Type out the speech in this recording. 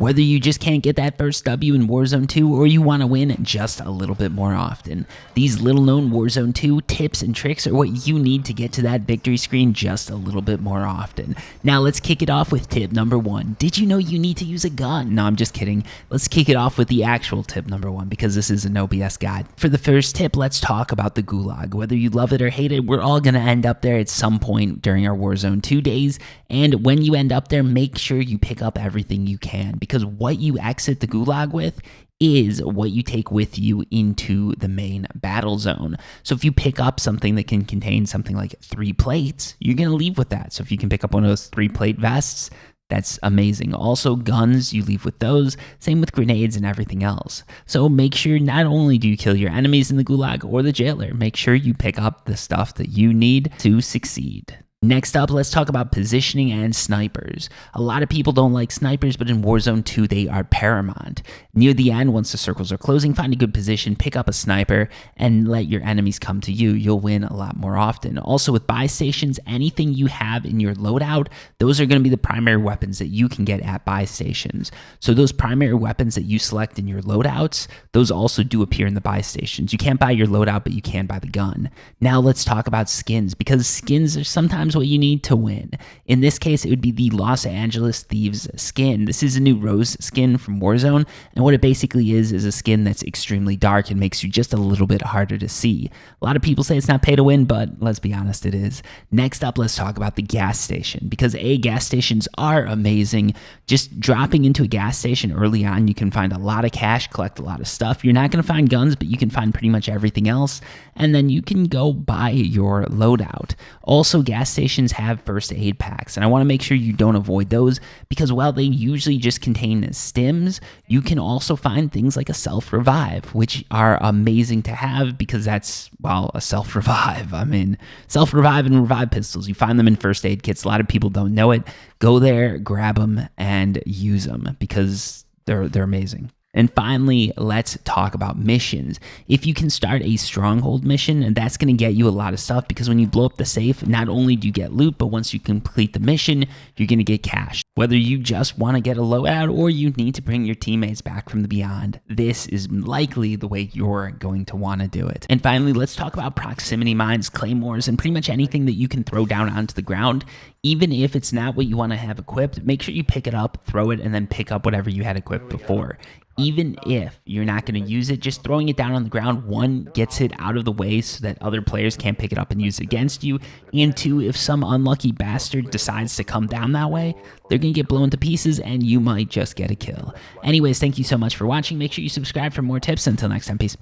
Whether you just can't get that first W in Warzone 2 or you want to win just a little bit more often, these little known Warzone 2 tips and tricks are what you need to get to that victory screen just a little bit more often. Now let's kick it off with tip number 1. Did you know you need to use a gun? No, I'm just kidding. Let's kick it off with the actual tip number 1 because this is an OBS guide. For the first tip, let's talk about the gulag. Whether you love it or hate it, we're all going to end up there at some point during our Warzone 2 days. And when you end up there, make sure you pick up everything you can, because what you exit the gulag with is what you take with you into the main battle zone. So if you pick up something that can contain something like 3 plates, you're going to leave with that. So if you can pick up one of those 3-plate vests, that's amazing. Also, guns, you leave with those. Same with grenades and everything else. So make sure not only do you kill your enemies in the gulag or the jailer, make sure you pick up the stuff that you need to succeed. Next up, let's talk about positioning and snipers. A lot of people don't like snipers, but in Warzone 2, they are paramount. Near the end, once the circles are closing, find a good position, pick up a sniper, and let your enemies come to you. You'll win a lot more often. Also, with buy stations, anything you have in your loadout, those are going to be the primary weapons that you can get at buy stations. So those primary weapons that you select in your loadouts, those also do appear in the buy stations. You can't buy your loadout, but you can buy the gun. Now let's talk about skins, because skins are sometimes what you need to win. In this case, it would be the Los Angeles Thieves skin. This is a new Rose skin from Warzone, and what it basically is a skin that's extremely dark and makes you just a little bit harder to see. A lot of people say it's not pay to win, but let's be honest, it is. Next up, let's talk about the gas station, because gas stations are amazing. Just dropping into a gas station early on, you can find a lot of cash, collect a lot of stuff. You're not going to find guns, but you can find pretty much everything else, and then you can go buy your loadout. Also, gas stations have first aid packs, and I want to make sure you don't avoid those, because while they usually just contain stims, you can also find things like a self-revive, which are amazing to have, because that's, well, a self-revive. I mean, self-revive and revive pistols, you find them in first aid kits. A lot of people don't know it. Go there, grab them, and use them, because they're amazing. And finally, let's talk about missions. If you can start a stronghold mission, and that's going to get you a lot of stuff, because when you blow up the safe, not only do you get loot, but once you complete the mission, you're going to get cash. Whether you just want to get a loadout or you need to bring your teammates back from the beyond, this is likely the way you're going to want to do it. And finally, let's talk about proximity mines, claymores, and pretty much anything that you can throw down onto the ground. Even if it's not what you want to have equipped, make sure you pick it up, throw it, and then pick up whatever you had equipped before. Even if you're not going to use it, just throwing it down on the ground, 1, gets it out of the way so that other players can't pick it up and use it against you, and 2, if some unlucky bastard decides to come down that way, they're going to get blown to pieces and you might just get a kill. Anyways, thank you so much for watching. Make sure you subscribe for more tips. Until next time, peace.